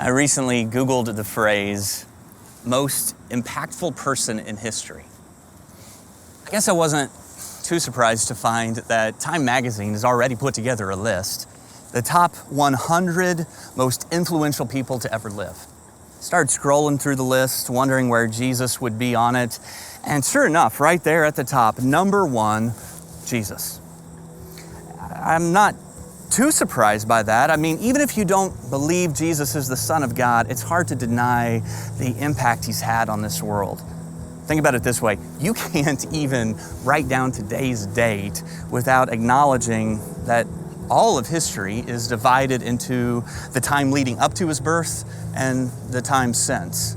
I recently Googled the phrase, most impactful person in history. I guess I wasn't too surprised to find that Time magazine has already put together a list, the top 100 most influential people to ever live. Started scrolling through the list, wondering where Jesus would be on it, and sure enough, right there at the top, number one, Jesus. I'm not too surprised by that. I mean, even if you don't believe Jesus is the Son of God, it's hard to deny the impact he's had on this world. Think about it this way. You can't even write down today's date without acknowledging that all of history is divided into the time leading up to his birth and the time since.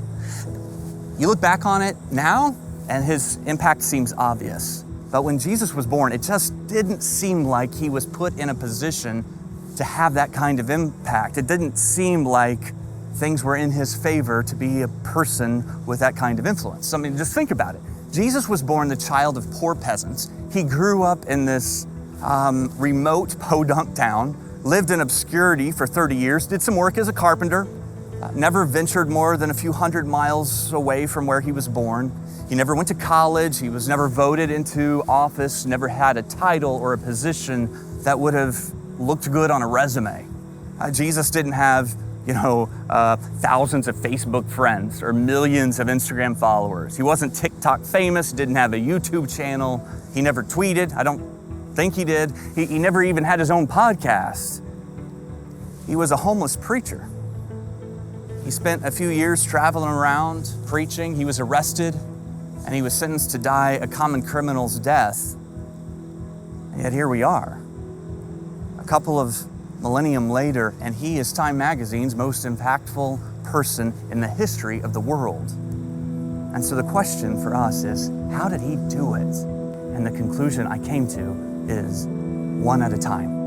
You look back on it now, and his impact seems obvious. But when Jesus was born, it just didn't seem like he was put in a position to have that kind of impact. It didn't seem like things were in his favor to be a person with that kind of influence. I mean, just think about it. Jesus was born the child of poor peasants. He grew up in this remote podunk town, lived in obscurity for 30 years, did some work as a carpenter, never ventured more than a few hundred miles away from where he was born. He never went to college. He was never voted into office, never had a title or a position that would have looked good on a resume. Jesus didn't have, thousands of Facebook friends or millions of Instagram followers. He wasn't TikTok famous, didn't have a YouTube channel. He never tweeted. I don't think he did. He never even had his own podcast. He was a homeless preacher. He spent a few years traveling around preaching. He was arrested, and he was sentenced to die a common criminal's death. And yet here we are, a couple of millennium later, and he is Time magazine's most impactful person in the history of the world. And so the question for us is, how did he do it? And the conclusion I came to is one at a time.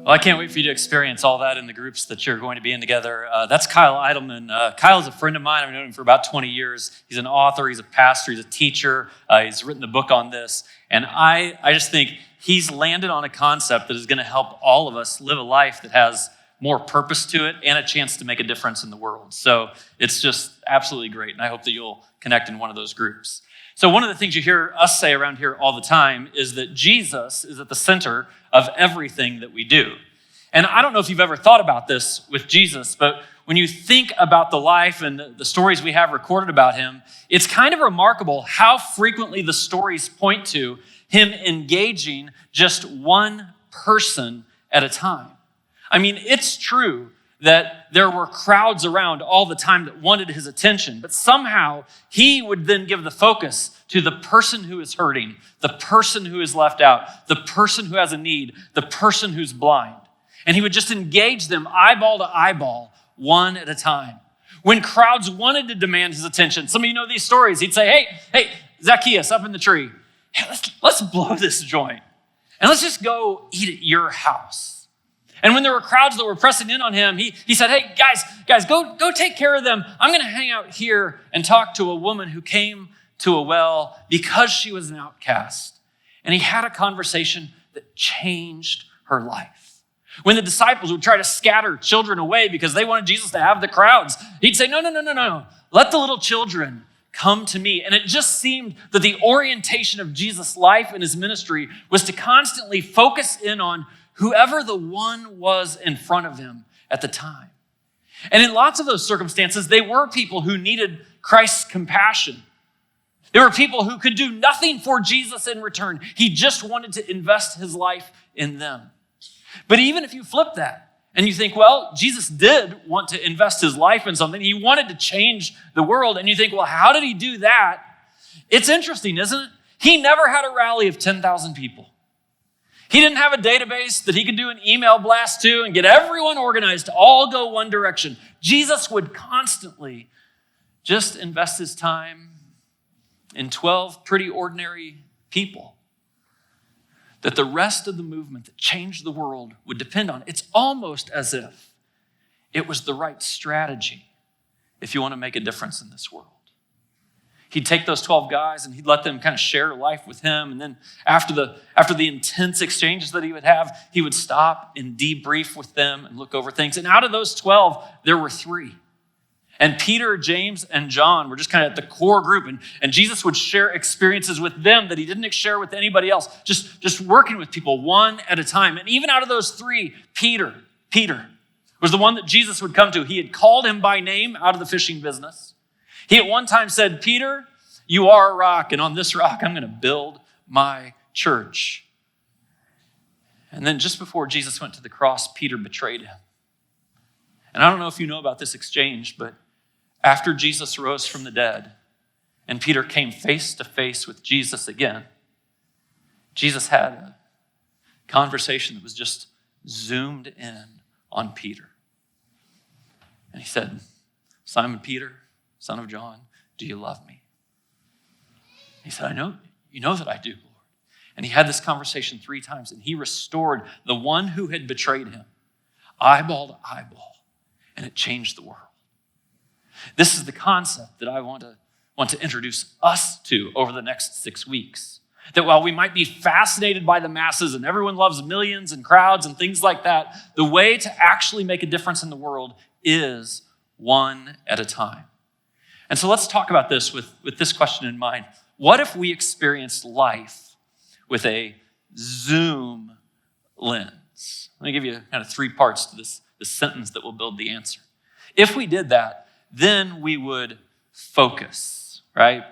Well, I can't wait for you to experience all that in the groups that you're going to be in together. That's Kyle Eidelman. Kyle is a friend of mine. I've known him for about 20 years. He's an author, he's a pastor, he's a teacher. He's written a book on this. And I just think he's landed on a concept that is going to help all of us live a life that has more purpose to it and a chance to make a difference in the world. So it's just absolutely great. And I hope that you'll connect in one of those groups. So one of the things you hear us say around here all the time is that Jesus is at the center of everything that we do. And I don't know if you've ever thought about this with Jesus, but when you think about the life and the stories we have recorded about him, it's kind of remarkable how frequently the stories point to him engaging just one person at a time. I mean, it's true that there were crowds around all the time that wanted his attention, but somehow he would then give the focus to the person who is hurting, the person who is left out, the person who has a need, the person who's blind. And he would just engage them eyeball to eyeball, one at a time. When crowds wanted to demand his attention, some of you know these stories, he'd say, hey, Zacchaeus up in the tree, hey, let's blow this joint and let's just go eat at your house. And when there were crowds that were pressing in on him, he said, hey, guys, go take care of them. I'm going to hang out here and talk to a woman who came to a well because she was an outcast. And he had a conversation that changed her life. When the disciples would try to scatter children away because they wanted Jesus to have the crowds, he'd say, no. Let the little children come to me. And it just seemed that the orientation of Jesus' life and his ministry was to constantly focus in on whoever the one was in front of him at the time. And in lots of those circumstances, they were people who needed Christ's compassion. There were people who could do nothing for Jesus in return. He just wanted to invest his life in them. But even if you flip that and you think, well, Jesus did want to invest his life in something. He wanted to change the world. And you think, well, how did he do that? It's interesting, isn't it? He never had a rally of 10,000 people. He didn't have a database that he could do an email blast to and get everyone organized to all go one direction. Jesus would constantly just invest his time in 12 pretty ordinary people that the rest of the movement that changed the world would depend on. It's almost as if it was the right strategy if you want to make a difference in this world. He'd take those 12 guys and he'd let them kind of share life with him. And then after the intense exchanges that he would have, he would stop and debrief with them and look over things. And out of those 12, there were 3. And Peter, James, and John were just kind of at the core group. And Jesus would share experiences with them that he didn't share with anybody else, just working with people one at a time. And even out of those 3, Peter was the one that Jesus would come to. He had called him by name out of the fishing business. He at one time said, Peter, you are a rock, and on this rock I'm going to build my church. And then just before Jesus went to the cross, Peter betrayed him. And I don't know if you know about this exchange, but after Jesus rose from the dead and Peter came face to face with Jesus again, Jesus had a conversation that was just zoomed in on Peter. And he said, Simon Peter, son of John, do you love me? He said, I know, you know that I do, Lord. And he had this conversation 3 times, and he restored the one who had betrayed him, eyeball to eyeball, and it changed the world. This is the concept that I want to introduce us to over the next 6 weeks. That while we might be fascinated by the masses and everyone loves millions and crowds and things like that, the way to actually make a difference in the world is one at a time. And so let's talk about this with this question in mind. What if we experienced life with a zoom lens? Let me give you kind of 3 parts to this sentence that will build the answer. If we did that, then we would focus, right?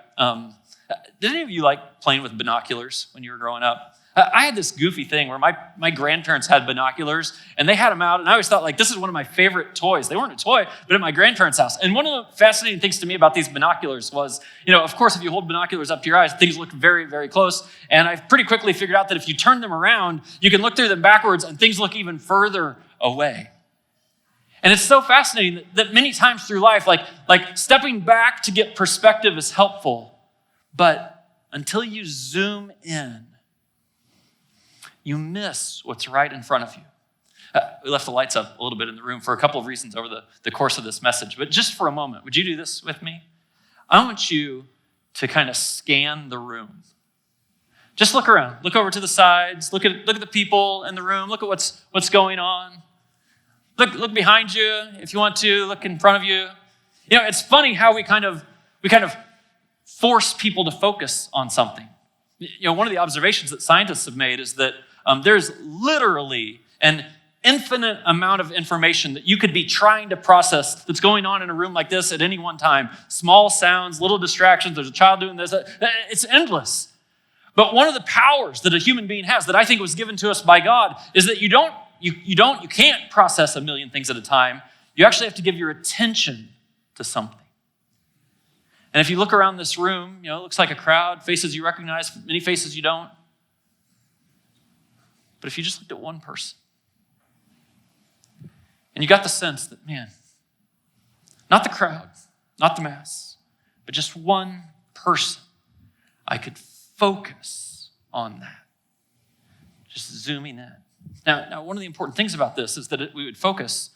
Did any of you like playing with binoculars when you were growing up? I had this goofy thing where my grandparents had binoculars and they had them out, and I always thought, like, this is one of my favorite toys. They weren't a toy, but at my grandparents' house. And one of the fascinating things to me about these binoculars was, of course, if you hold binoculars up to your eyes, things look very, very close. And I pretty quickly figured out that if you turn them around, you can look through them backwards and things look even further away. And it's so fascinating that many times through life, like stepping back to get perspective is helpful, but until you zoom in, you miss what's right in front of you. We left the lights up a little bit in the room for a couple of reasons over the course of this message, but just for a moment, would you do this with me? I want you to kind of scan the room. Just look around, look over to the sides, look at the people in the room, look at what's going on. Look behind you if you want to, look in front of you. It's funny how we kind of force people to focus on something. One of the observations that scientists have made is that there's literally an infinite amount of information that you could be trying to process that's going on in a room like this at any one time. Small sounds, little distractions, there's a child doing this. It's endless. But one of the powers that a human being has that I think was given to us by God is that you can't process a million things at a time. You actually have to give your attention to something. And if you look around this room, it looks like a crowd, faces you recognize, many faces you don't. But if you just looked at one person, and you got the sense that, man, not the crowd, not the mass, but just one person, I could focus on that. Just zooming in. Now, one of the important things about this is that we would focus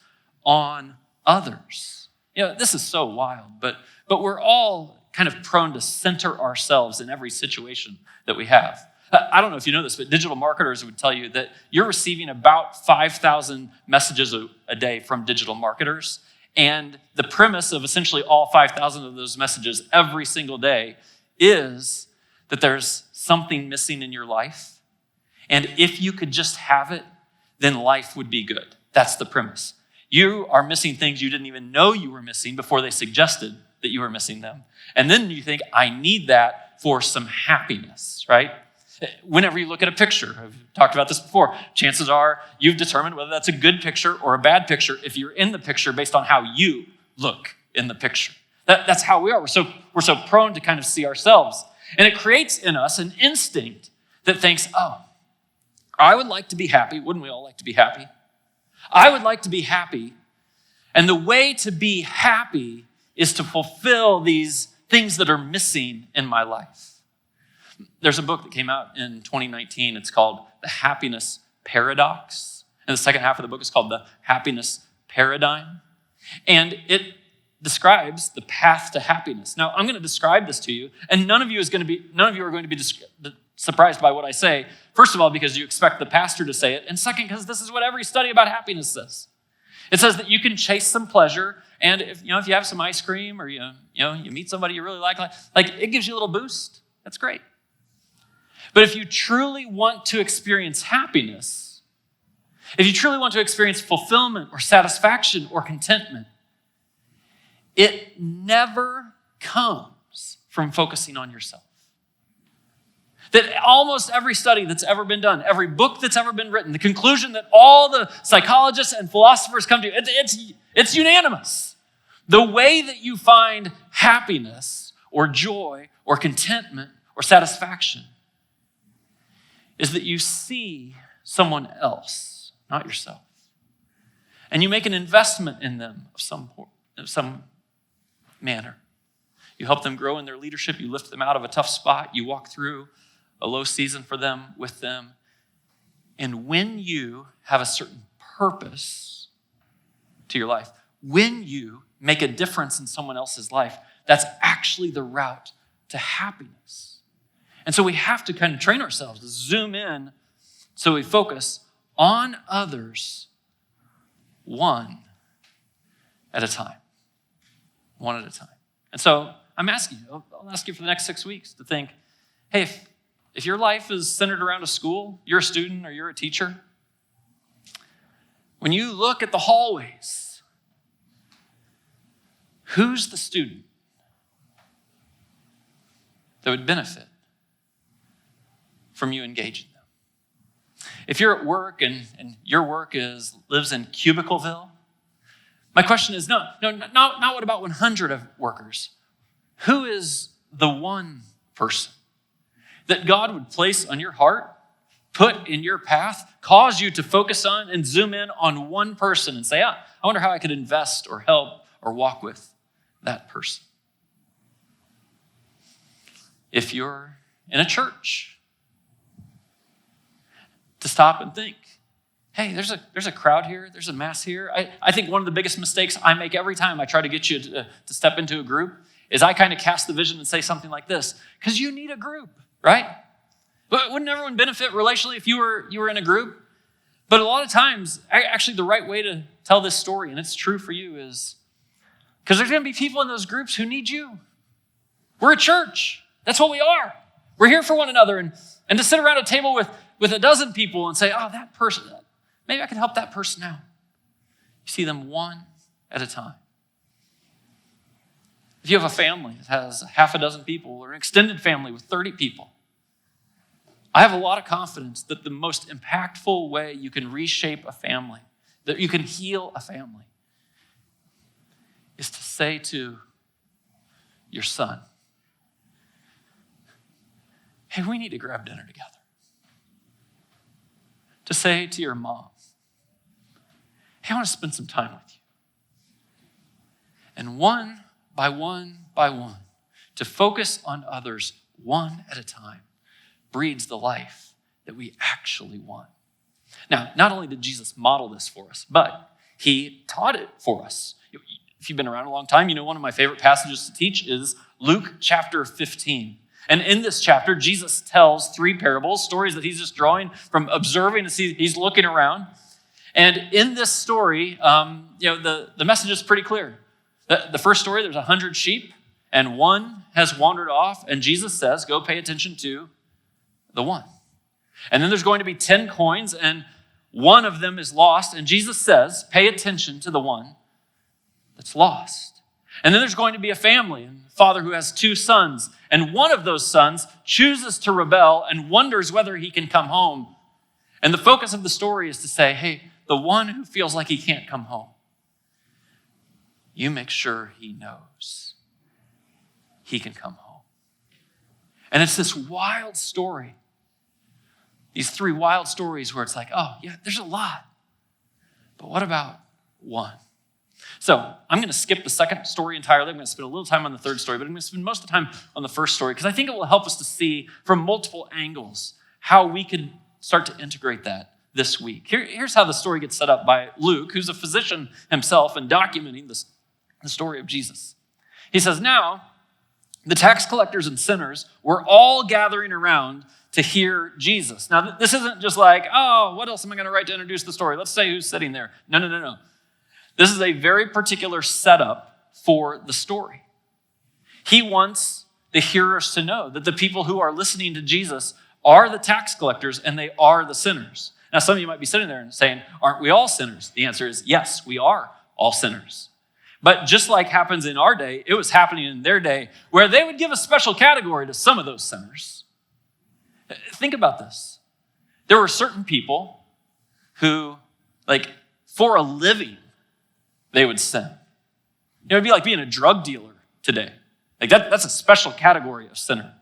on others. This is so wild, but we're all kind of prone to center ourselves in every situation that we have. I don't know if you know this, but digital marketers would tell you that you're receiving about 5,000 messages a day from digital marketers. And the premise of essentially all 5,000 of those messages every single day is that there's something missing in your life. And if you could just have it, then life would be good. That's the premise. You are missing things you didn't even know you were missing before they suggested that you were missing them. And then you think, I need that for some happiness, right? Whenever you look at a picture, I've talked about this before, chances are you've determined whether that's a good picture or a bad picture if you're in the picture based on how you look in the picture. That's how we are. We're so prone to kind of see ourselves. And it creates in us an instinct that thinks, oh, I would like to be happy. Wouldn't we all like to be happy? I would like to be happy. And the way to be happy is to fulfill these things that are missing in my life. There's a book that came out in 2019. It's called The Happiness Paradox. And the second half of the book is called The Happiness Paradigm. And describes the path to happiness. Now, I'm going to describe this to you, and none of you are going to be surprised by what I say. First of all, because you expect the pastor to say it, and second, because this is what every study about happiness says. It says that you can chase some pleasure, and if you have some ice cream or you meet somebody you really like it gives you a little boost. That's great. But if you truly want to experience happiness, if you truly want to experience fulfillment or satisfaction or contentment, it never comes from focusing on yourself. That almost every study that's ever been done, every book that's ever been written, the conclusion that all the psychologists and philosophers come to, it's unanimous. The way that you find happiness or joy or contentment or satisfaction is that you see someone else, not yourself. And you make an investment in them of some manner. You help them grow in their leadership. You lift them out of a tough spot. You walk through a low season for them, with them. And when you have a certain purpose to your life, when you make a difference in someone else's life, that's actually the route to happiness. And so we have to kind of train ourselves to zoom in so we focus on others one at a time. One at a time. And so I'm asking you, I'll ask you for the next 6 weeks to think, hey, if your life is centered around a school, you're a student or you're a teacher, when you look at the hallways, who's the student that would benefit from you engaging them? If you're at work and your work lives in Cubicleville, my question is, not what about 100 of workers? Who is the one person that God would place on your heart, put in your path, cause you to focus on and zoom in on one person and say, I wonder how I could invest or help or walk with that person? If you're in a church, to stop and think, hey, there's a crowd here, there's a mass here. I think one of the biggest mistakes I make every time I try to get you to step into a group is I kind of cast the vision and say something like this, because you need a group, right? But wouldn't everyone benefit relationally if you were in a group? But a lot of times, actually the right way to tell this story, and it's true for you, is because there's going to be people in those groups who need you. We're a church. That's what we are. We're here for one another. And to sit around a table with a dozen people and say, that person, maybe I can help that person out. You see them one at a time. If you have a family that has half a dozen people or an extended family with 30 people, I have a lot of confidence that the most impactful way you can reshape a family, that you can heal a family, is to say to your son, hey, we need to grab dinner together. To say to your mom, hey, I want to spend some time with you. And one by one by one, to focus on others one at a time breeds the life that we actually want. Now, not only did Jesus model this for us, but he taught it for us. If you've been around a long time, you know one of my favorite passages to teach is Luke chapter 15. And in this chapter, Jesus tells 3 parables, stories that he's just drawing from observing. He's looking around. And in this story, the message is pretty clear. The first story, there's 100 sheep, and one has wandered off, and Jesus says, go pay attention to the one. And then there's going to be 10 coins, and one of them is lost, and Jesus says, pay attention to the one that's lost. And then there's going to be a family, and a father who has 2 sons, and one of those sons chooses to rebel and wonders whether he can come home. And the focus of the story is to say, hey, the one who feels like he can't come home, you make sure he knows he can come home. And it's this wild story, these 3 wild stories where it's like, oh, yeah, there's a lot. But what about one? So I'm going to skip the second story entirely. I'm going to spend a little time on the third story, but I'm going to spend most of the time on the first story because I think it will help us to see from multiple angles how we can start to integrate that this week. Here's how the story gets set up by Luke, who's a physician himself and documenting the story of Jesus. He says, now the tax collectors and sinners were all gathering around to hear Jesus. Now, this isn't just like, oh, what else am I going to write to introduce the story? Let's say who's sitting there. No. This is a very particular setup for the story. He wants the hearers to know that the people who are listening to Jesus are the tax collectors and they are the sinners. Now, some of you might be sitting there and saying, aren't we all sinners? The answer is yes, we are all sinners. But just like happens in our day, it was happening in their day where they would give a special category to some of those sinners. Think about this. There were certain people who, like, for a living, they would sin. It would be like being a drug dealer today. Like that's a special category of sinner.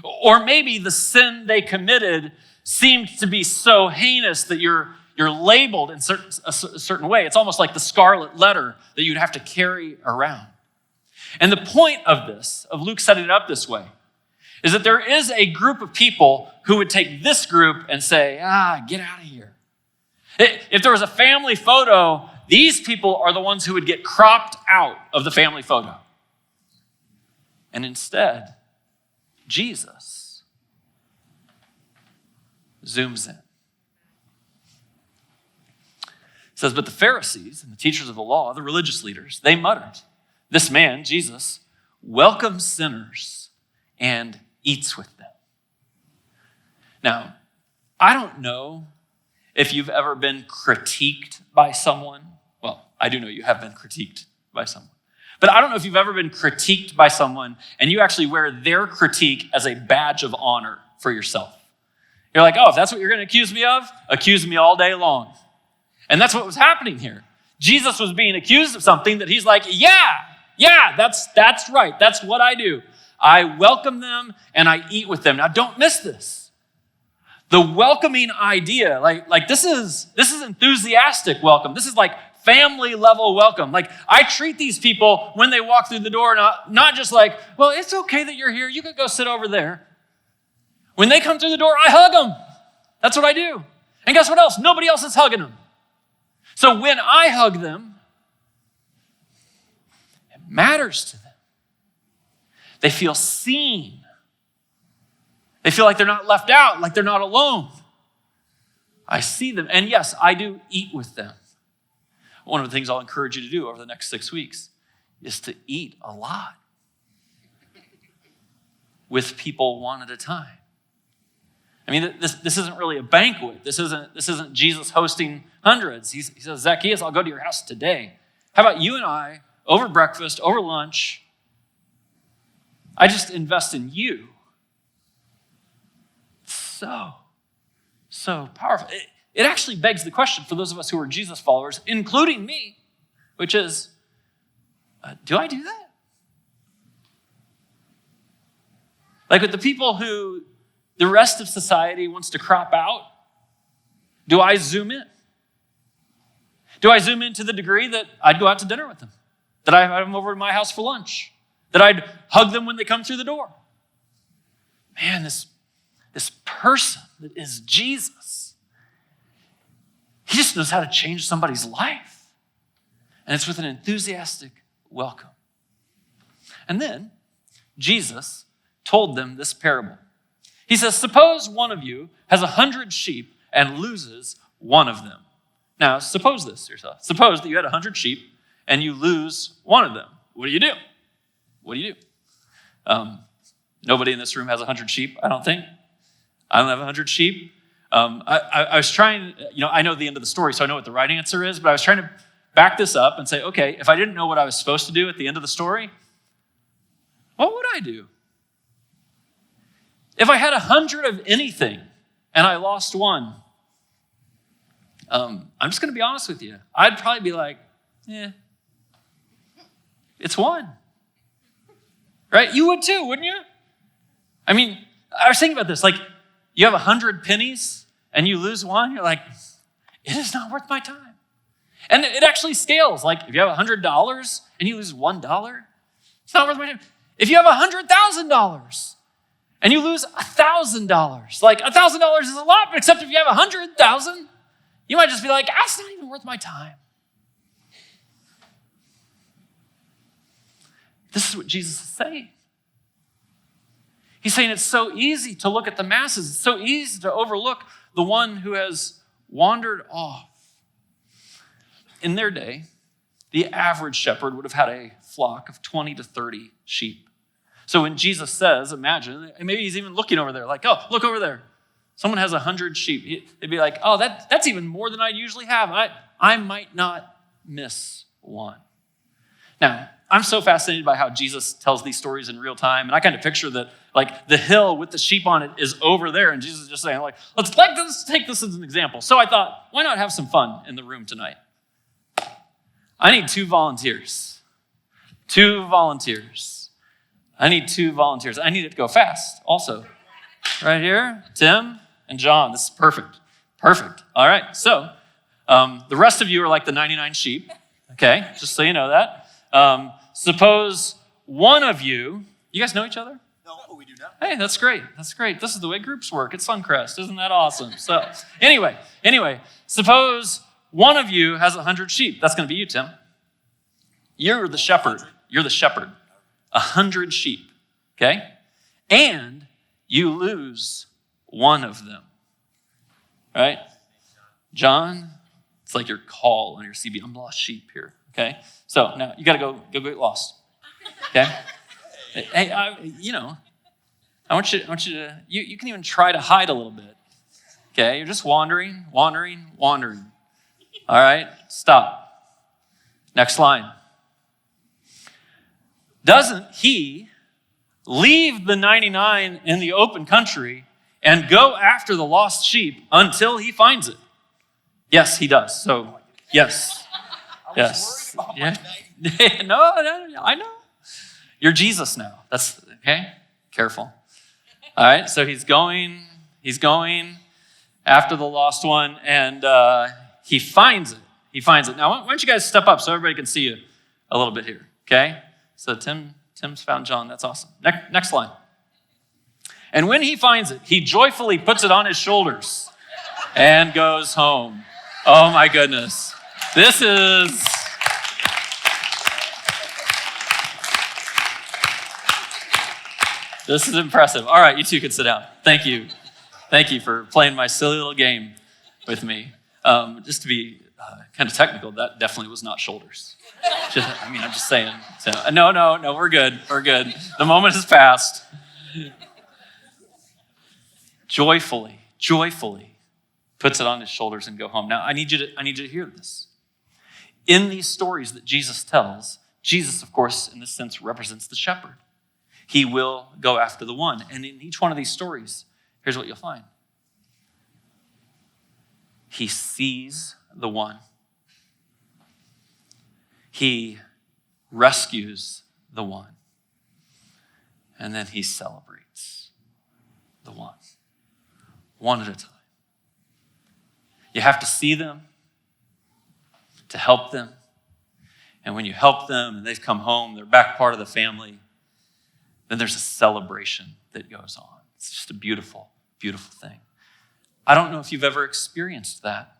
Or maybe the sin they committed seemed to be so heinous that you're labeled in a certain way. It's almost like the scarlet letter that you'd have to carry around. And the point of this, of Luke setting it up this way, is that there is a group of people who would take this group and say, get out of here. If there was a family photo, these people are the ones who would get cropped out of the family photo. And instead, Jesus zooms in. It says, but the Pharisees and the teachers of the law, the religious leaders, they muttered, this man, Jesus, welcomes sinners and eats with them. Now, I don't know if you've ever been critiqued by someone. Well, I do know you have been critiqued by someone. But I don't know if you've ever been critiqued by someone and you actually wear their critique as a badge of honor for yourself. You're like, if that's what you're going to accuse me of, accuse me all day long. And that's what was happening here. Jesus was being accused of something that he's like, yeah, that's right. That's what I do. I welcome them and I eat with them. Now, don't miss this. The welcoming idea, like this is enthusiastic welcome. This is like family level welcome. Like I treat these people when they walk through the door, not just like, well, it's okay that you're here. You could go sit over there. When they come through the door, I hug them. That's what I do. And guess what else? Nobody else is hugging them. So when I hug them, it matters to them. They feel seen. They feel like they're not left out, like they're not alone. I see them. And yes, I do eat with them. One of the things I'll encourage you to do over the next 6 weeks is to eat a lot with people one at a time. I mean, this isn't really a banquet. This isn't Jesus hosting hundreds. He says, Zacchaeus, I'll go to your house today. How about you and I, over breakfast, over lunch, I just invest in you. So powerful. It actually begs the question for those of us who are Jesus followers, including me, which is, do I do that? Like with the people who the rest of society wants to crop out, do I zoom in? Do I zoom in to the degree that I'd go out to dinner with them? That I'd have them over to my house for lunch? That I'd hug them when they come through the door? Man, this person that is Jesus, he just knows how to change somebody's life. And it's with an enthusiastic welcome. And then Jesus told them this parable. He says, suppose one of you has 100 sheep and loses one of them. Now, suppose this yourself. Suppose that you had 100 sheep and you lose one of them. What do you do? What do you do? Nobody in this room has 100 sheep, I don't think. I don't have 100 sheep. I was trying, I know the end of the story, so I know what the right answer is, but I was trying to back this up and say, okay, if I didn't know what I was supposed to do at the end of the story, what would I do? If I had 100 of anything and I lost one, I'm just going to be honest with you. I'd probably be like, it's one. Right? You would too, wouldn't you? I mean, I was thinking about this. Like, you have 100 pennies and you lose one, you're like, it is not worth my time. And it actually scales. Like, if you have $100 and you lose $1, it's not worth my time. If you have $100,000 and you lose $1,000, like $1,000 is a lot, but except if you have 100,000, you might just be like, that's not even worth my time. This is what Jesus is saying. He's saying it's so easy to look at the masses. It's so easy to overlook the one who has wandered off. In their day, the average shepherd would have had a flock of 20 to 30 sheep. So when Jesus says, imagine, and maybe he's even looking over there, like, oh, look over there. Someone has 100 sheep. They'd be like, oh, that's even more than I usually have. I might not miss one. Now, I'm so fascinated by how Jesus tells these stories in real time, and I kind of picture that, like, the hill with the sheep on it is over there, and Jesus is just saying, like, let's take this as an example. So I thought, why not have some fun in the room tonight? I need 2 volunteers. 2 volunteers. I need 2 volunteers. I need it to go fast also. Right here, Tim and John. This is perfect. Perfect. All right, so the rest of you are like the 99 sheep, okay? Just so you know that. Suppose one of you guys know each other? No, we do not. Hey, that's great. That's great. This is the way groups work at Suncrest. Isn't that awesome? So anyway, suppose one of you has 100 sheep. That's going to be you, Tim. You're the shepherd. You're the shepherd. 100 sheep, okay? And you lose one of them, right? John, it's like your call on your CB. I'm lost sheep here, okay? So now you got to go get lost, okay? Hey, I want you to, you can even try to hide a little bit, okay? You're just wandering. All right, stop. Next line. Doesn't he leave the 99 in the open country and go after the lost sheep until he finds it? Yes, he does. So, yes. Yes. Yeah. No, I know. You're Jesus now. That's okay. Careful. All right. So he's going after the lost one, and he finds it. Now, why don't you guys step up so everybody can see you a little bit here? Okay. So Tim's found John. That's awesome. Next line. And when he finds it, he joyfully puts it on his shoulders and goes home. Oh my goodness. This is impressive. All right, you two can sit down. Thank you. Thank you for playing my silly little game with me. Just to be kind of technical, that definitely was not shoulders. I'm just saying. So, no, we're good. The moment has passed. Joyfully puts it on his shoulders and go home. Now, I need you to hear this. In these stories that Jesus tells, Jesus, of course, in this sense, represents the shepherd. He will go after the one. And in each one of these stories, here's what you'll find. He sees the one. He rescues the one. And then he celebrates the one at a time. You have to see them to help them. And when you help them and they've come home, they're back part of the family, then there's a celebration that goes on. It's just a beautiful, beautiful thing. I don't know if you've ever experienced that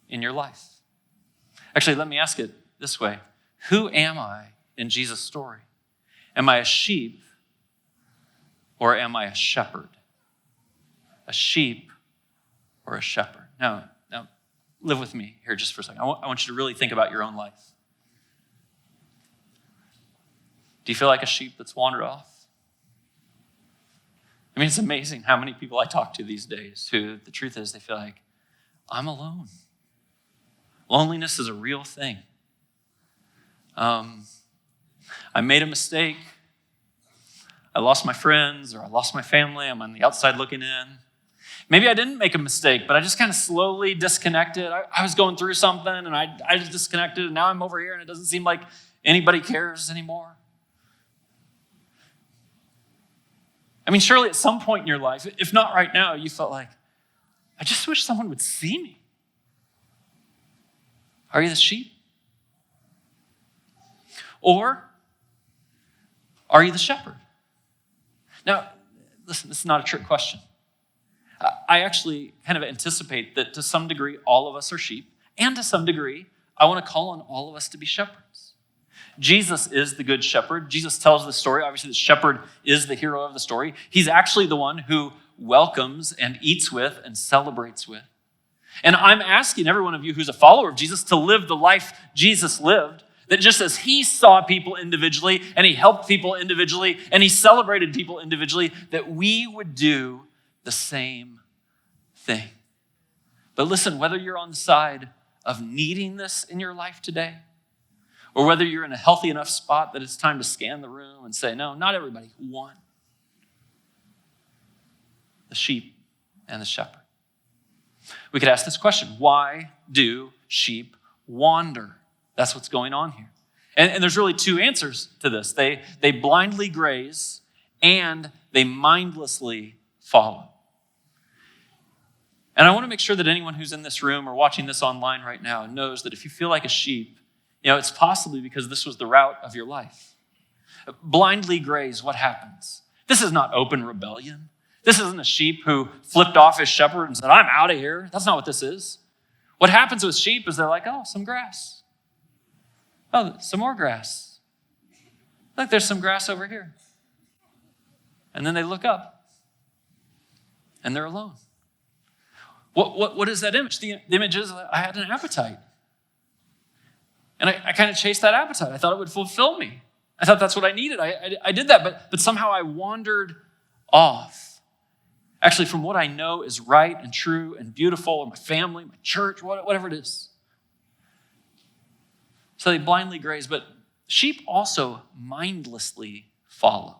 in your life. Actually, let me ask it this way. Who am I in Jesus' story? Am I a sheep or am I a shepherd? A sheep or a shepherd? Now, live with me here just for a second. I want you to really think about your own life. Do you feel like a sheep that's wandered off? I mean, it's amazing how many people I talk to these days who the truth is they feel like, I'm alone. Loneliness is a real thing. I made a mistake. I lost my friends or I lost my family. I'm on the outside looking in. Maybe I didn't make a mistake, but I just kind of slowly disconnected. I was going through something and I just disconnected, and now I'm over here and it doesn't seem like anybody cares anymore. I mean, surely at some point in your life, if not right now, you felt like, I just wish someone would see me. Are you the sheep? Or are you the shepherd? Now, listen, this is not a trick question. I actually kind of anticipate that to some degree, all of us are sheep, and to some degree, I want to call on all of us to be shepherds. Jesus is the good shepherd. Jesus tells the story. Obviously, the shepherd is the hero of the story. He's actually the one who welcomes and eats with and celebrates with. And I'm asking every one of you who's a follower of Jesus to live the life Jesus lived, that just as he saw people individually and he helped people individually and he celebrated people individually, that we would do the same thing. But listen, whether you're on the side of needing this in your life today, or whether you're in a healthy enough spot that it's time to scan the room and say, no, not everybody, one. The sheep and the shepherd. We could ask this question: why do sheep wander? That's what's going on here. And there's really two answers to this. They blindly graze and they mindlessly follow. And I want to make sure that anyone who's in this room or watching this online right now knows that if you feel like a sheep, it's possibly because this was the route of your life. Blindly graze, what happens? This is not open rebellion. This isn't a sheep who flipped off his shepherd and said, I'm out of here. That's not what this is. What happens with sheep is they're like, oh, some grass. Oh, some more grass. Look, there's some grass over here. And then they look up and they're alone. What is that image? The image is I had an appetite. And I kind of chased that appetite. I thought it would fulfill me. I thought that's what I needed. I did that, but somehow I wandered off. Actually, from what I know is right and true and beautiful, or my family, my church, whatever it is. So they blindly graze, but sheep also mindlessly follow.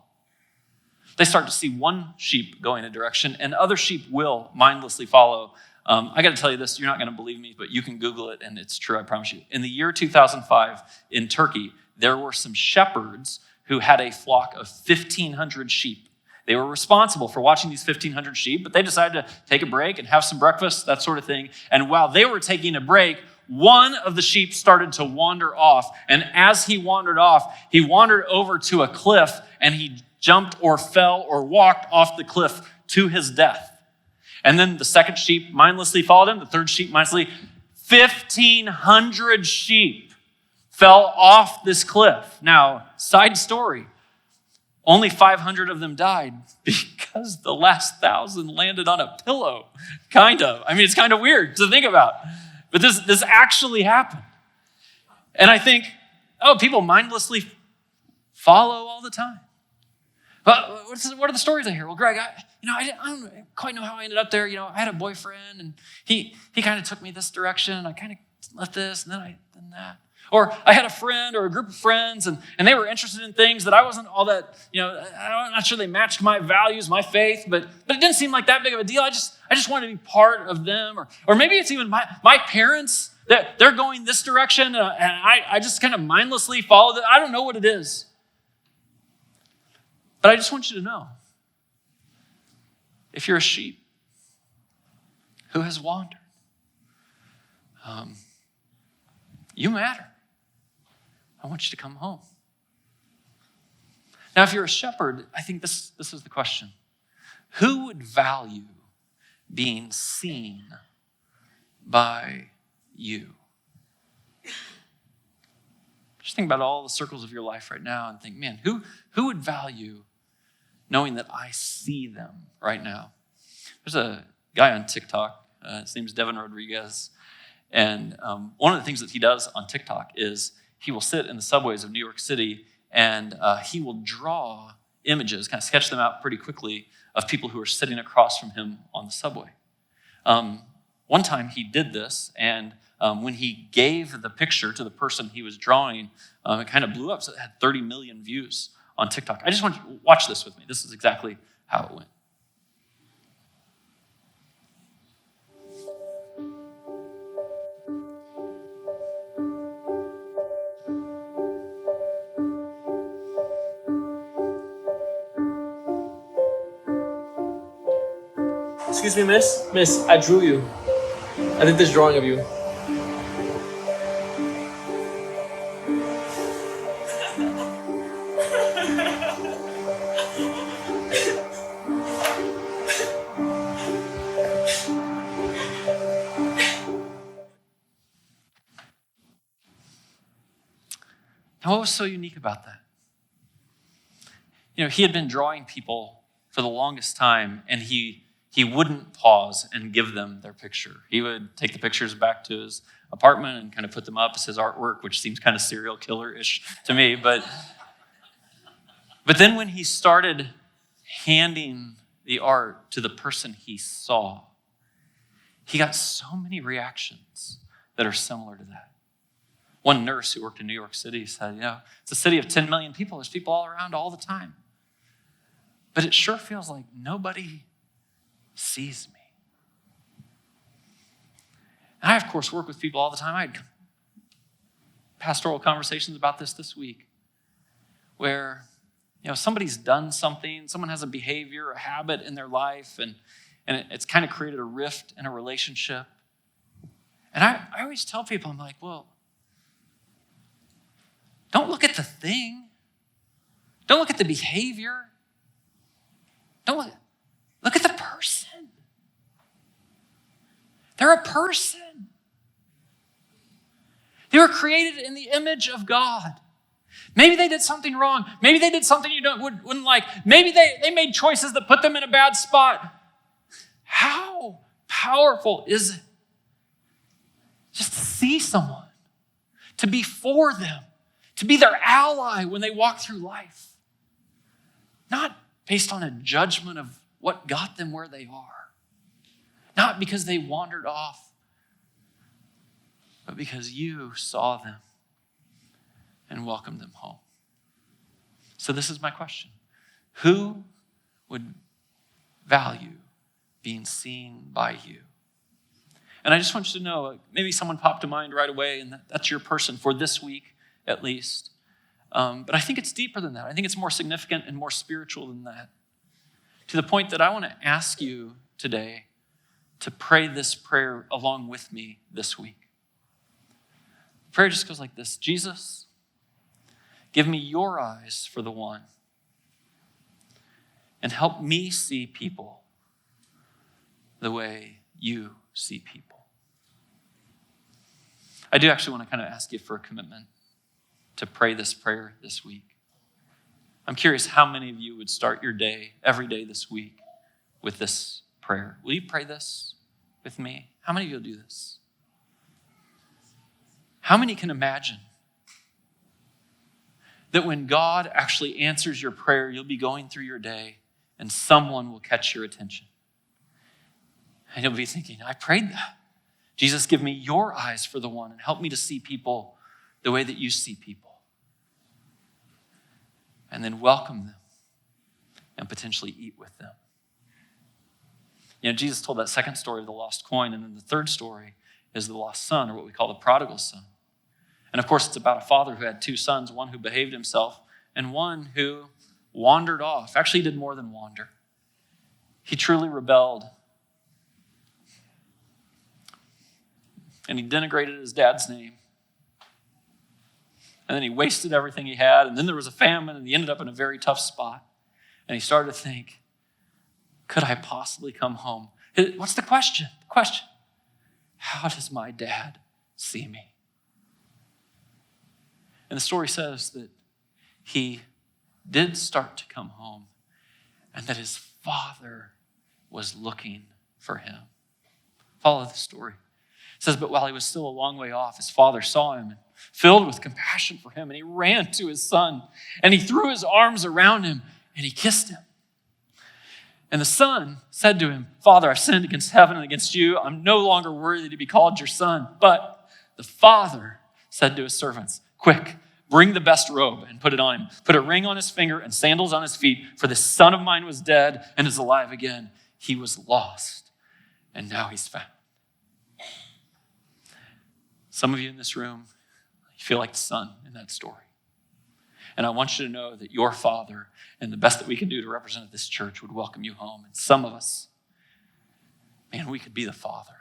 They start to see one sheep going a direction, and other sheep will mindlessly follow. I got to tell you this, you're not going to believe me, but you can Google it, and it's true, I promise you. In the year 2005 in Turkey, there were some shepherds who had a flock of 1,500 sheep. They were responsible for watching these 1,500 sheep, but they decided to take a break and have some breakfast, that sort of thing. And while they were taking a break, one of the sheep started to wander off. And as he wandered off, he wandered over to a cliff and he jumped or fell or walked off the cliff to his death. And then the second sheep mindlessly followed him. The third sheep mindlessly. 1,500 sheep fell off this cliff. Now, side story. Only 500 of them died because the last 1,000 landed on a pillow, kind of. I mean, it's kind of weird to think about. But this actually happened. And I think, people mindlessly follow all the time. But what are the stories I hear? Well, Greg, I don't quite know how I ended up there. I had a boyfriend, and he kind of took me this direction, and I kind of left this, and then that. Or I had a friend or a group of friends, and they were interested in things that I wasn't all that, I'm not sure they matched my values, my faith, but it didn't seem like that big of a deal. I just wanted to be part of them. Or maybe it's even my parents, that they're going this direction, and I just kind of mindlessly followed it. I don't know what it is. But I just want you to know, if you're a sheep who has wandered, you matter. I want you to come home. Now, if you're a shepherd, I think this is the question. Who would value being seen by you? Just think about all the circles of your life right now and think, man, who would value knowing that I see them right now? There's a guy on TikTok. His name's Devin Rodriguez. And one of the things that he does on TikTok is he will sit in the subways of New York City and he will draw images, kind of sketch them out pretty quickly, of people who are sitting across from him on the subway. One time he did this, and when he gave the picture to the person he was drawing, it kind of blew up. So it had 30 million views on TikTok. I just want you to watch this with me. This is exactly how it went. Excuse me, miss? Miss, I drew you. I did this drawing of you. And what was so unique about that? He had been drawing people for the longest time, and he wouldn't pause and give them their picture. He would take the pictures back to his apartment and kind of put them up as his artwork, which seems kind of serial killer-ish to me. But then when he started handing the art to the person he saw, he got so many reactions that are similar to that. One nurse who worked in New York City said, it's a city of 10 million people. There's people all around all the time. But it sure feels like nobody sees me. And I, of course, work with people all the time. I had pastoral conversations about this week where, somebody's done something, someone has a behavior, a habit in their life, and it's kind of created a rift in a relationship. And I always tell people, I'm like, well, don't look at the thing. Don't look at the behavior. Look at the person. They're a person. They were created in the image of God. Maybe they did something wrong. Maybe they did something you wouldn't like. Maybe they made choices that put them in a bad spot. How powerful is it just to see someone, to be for them, to be their ally when they walk through life? Not based on a judgment of what got them where they are. Not because they wandered off, but because you saw them and welcomed them home. So this is my question. Who would value being seen by you? And I just want you to know, maybe someone popped to mind right away, and that's your person for this week at least. But I think it's deeper than that. I think it's more significant and more spiritual than that. To the point that I want to ask you today to pray this prayer along with me this week. The prayer just goes like this. Jesus, give me your eyes for the one, and help me see people the way you see people. I do actually want to kind of ask you for a commitment to pray this prayer this week. I'm curious how many of you would start your day, every day this week, with this prayer. Will you pray this with me? How many of you will do this? How many can imagine that when God actually answers your prayer, you'll be going through your day and someone will catch your attention? And you'll be thinking, I prayed that. Jesus, give me your eyes for the one and help me to see people the way that you see people. And then welcome them and potentially eat with them. Jesus told that second story of the lost coin, and then the third story is the lost son, or what we call the prodigal son. And of course, it's about a father who had two sons, one who behaved himself and one who wandered off. Actually, he did more than wander. He truly rebelled. And he denigrated his dad's name. And then he wasted everything he had. And then there was a famine, and he ended up in a very tough spot. And he started to think, could I possibly come home? What's the question? The question, how does my dad see me? And the story says that he did start to come home, and that his father was looking for him. Follow the story. It says, but while he was still a long way off, his father saw him and filled with compassion for him, and he ran to his son, and he threw his arms around him, and he kissed him. And the son said to him, Father, I've sinned against heaven and against you. I'm no longer worthy to be called your son. But the father said to his servants, quick, bring the best robe and put it on him. Put a ring on his finger and sandals on his feet, for this son of mine was dead and is alive again. He was lost, and now he's found. Some of you in this room, you feel like the son in that story. And I want you to know that your father, and the best that we can do to represent this church, would welcome you home. And some of us, man, we could be the father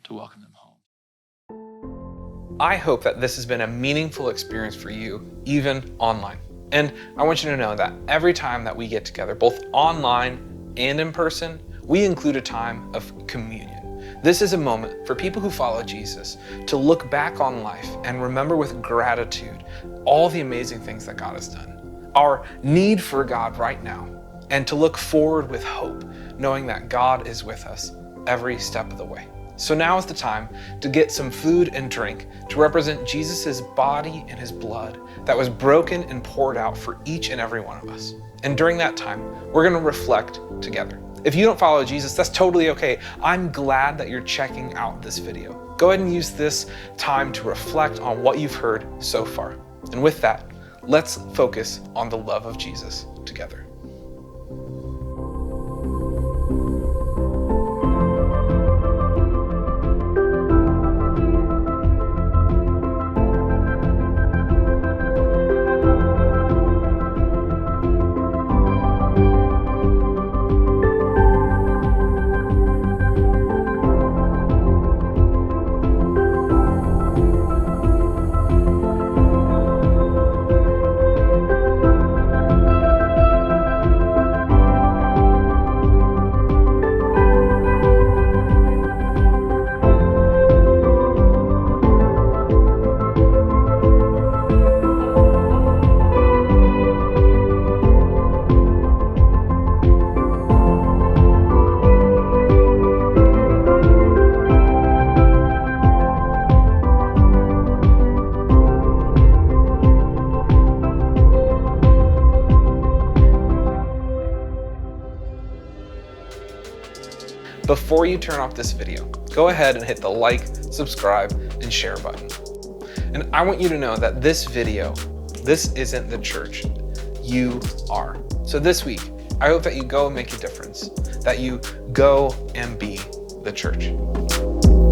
to welcome them home. I hope that this has been a meaningful experience for you, even online. And I want you to know that every time that we get together, both online and in person, we include a time of communion. This is a moment for people who follow Jesus to look back on life and remember with gratitude all the amazing things that God has done, our need for God right now, and to look forward with hope, knowing that God is with us every step of the way. So now is the time to get some food and drink to represent Jesus' body and his blood that was broken and poured out for each and every one of us. And during that time, we're going to reflect together. If you don't follow Jesus, that's totally okay. I'm glad that you're checking out this video. Go ahead and use this time to reflect on what you've heard so far. And with that, let's focus on the love of Jesus together. Before you turn off this video, go ahead and hit the like, subscribe, and share button. And I want you to know that this video, this isn't the church, you are. So this week, I hope that you go and make a difference, that you go and be the church.